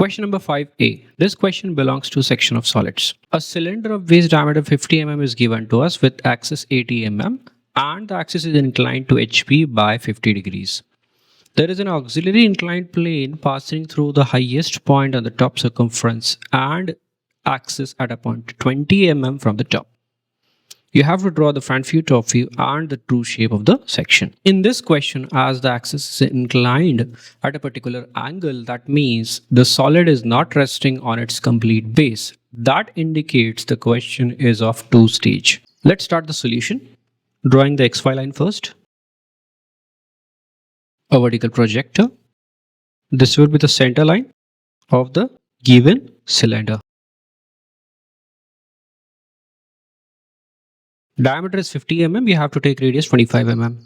Question number 5a. This question belongs to section of solids. A cylinder of base diameter 50 mm is given to us with axis 80 mm and the axis is inclined to HP by 50 degrees. There is an auxiliary inclined plane passing through the highest point on the top circumference and axis at a point 20 mm from the top. You have to draw the front view, top view and the true shape of the section. In this question, as the axis is inclined at a particular angle, that means the solid is not resting on its complete base. That indicates the question is of two stage. Let's start the solution. Drawing the XY line first. A vertical projector. This will be the center line of the given cylinder. Diameter is 50 mm. You have to take radius 25 mm.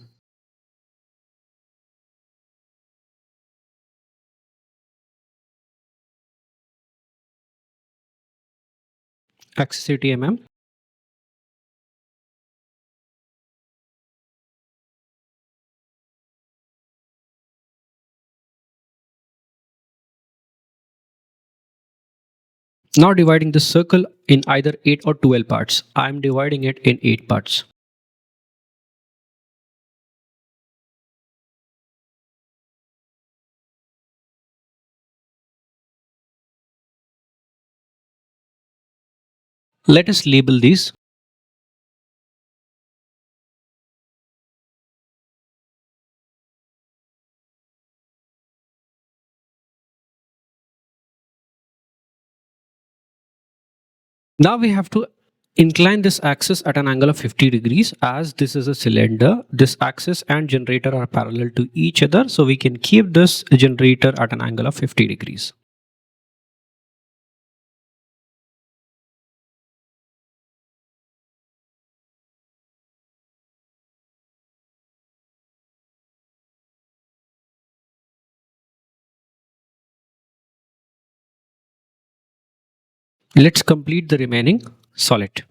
Axis 80 mm. Now dividing the circle in either 8 or 12 parts. I am dividing it in 8 parts. Let us label these. Now we have to incline this axis at an angle of 50 degrees. As this is a cylinder, this axis and generator are parallel to each other, so we can keep this generator at an angle of 50 degrees. Let's complete the remaining solid.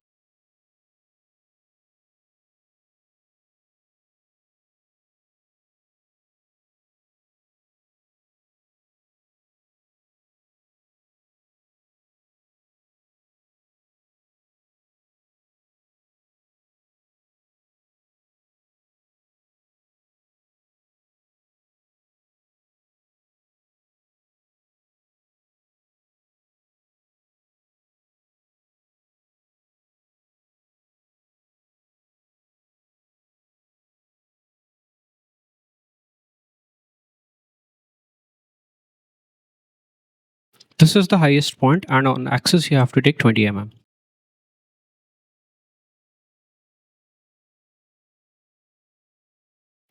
This is the highest point and on axis you have to take 20 mm.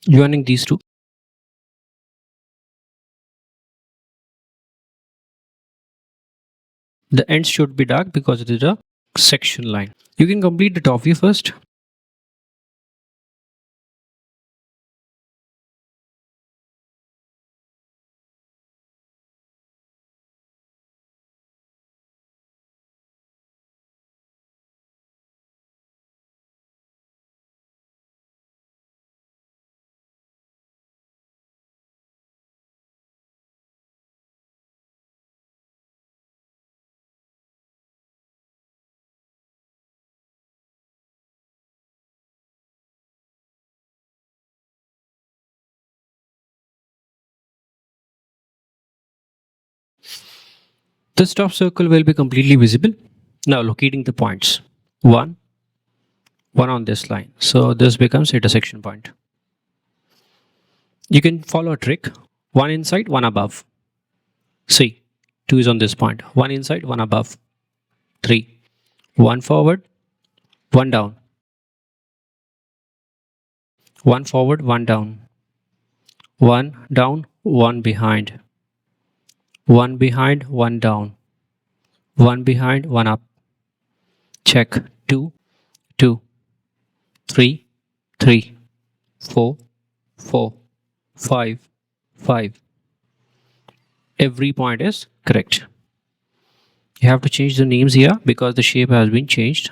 Joining these two. The ends should be dark because it is a section line. You can complete the top view first. This top circle will be completely visible. Now locating the points. One on this line. So this becomes intersection point. You can follow a trick. One inside, one above. See, 2 is on this point. One inside, one above. 3. One forward, one down. One forward, one down. One down, one behind. One behind, one down. One behind, one up. Check. 2, 2. 3, 3. 4, 4. 5, 5. Every point is correct. You have to change the names here because the shape has been changed.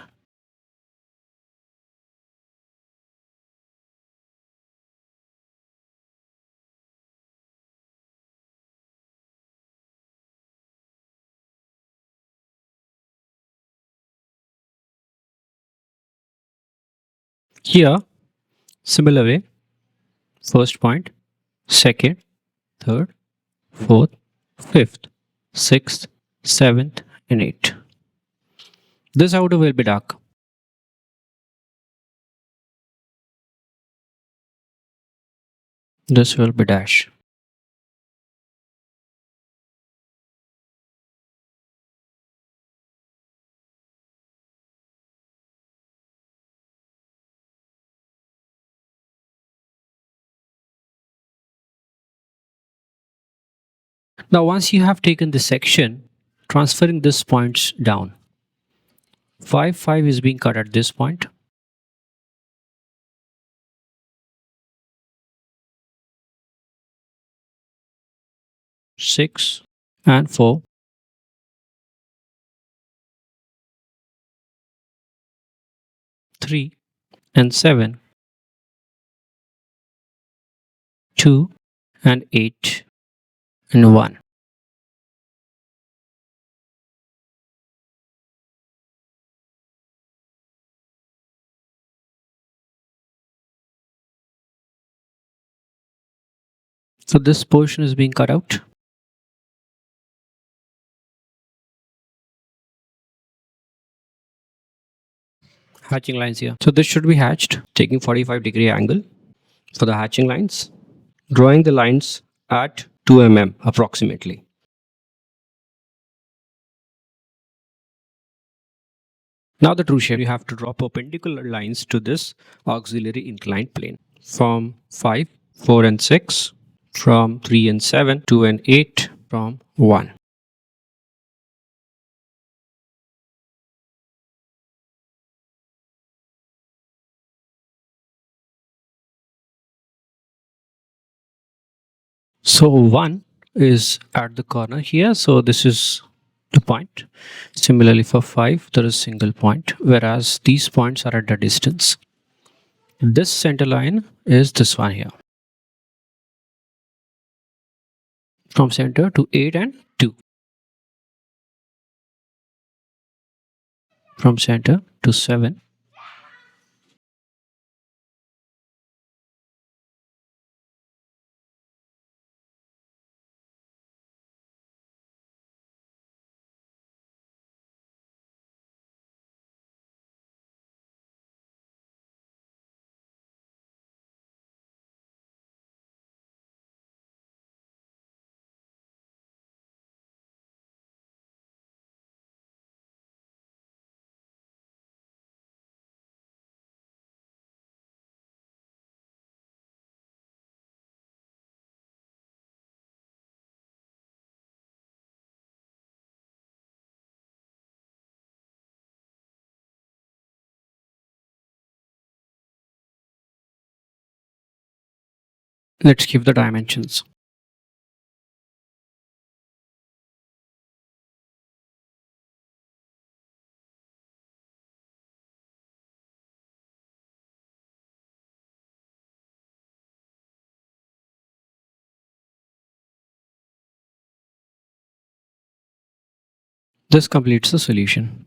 Here, similar way, first point, second, third, fourth, fifth, sixth, seventh, and eighth. This outer will be dark. This will be dash. Now, once you have taken this section, transferring these points down. 5, 5 is being cut at this point. 6 and 4. 3 and 7. 2 and 8 and 1. So this portion is being cut out. Hatching lines here. So this should be hatched, taking 45-degree angle for the hatching lines. Drawing the lines at 2 mm approximately. Now the true shape, you have to draw perpendicular lines to this auxiliary inclined plane. From 5, 4 and 6, from 3 and 7, 2 and 8, from 1. So 1 is at the corner here, so this is the point. Similarly for 5, there is single point, whereas these points are at a distance. This center line is this one here. From center to 8 and 2. From center to 7. Let's give the dimensions. This completes the solution.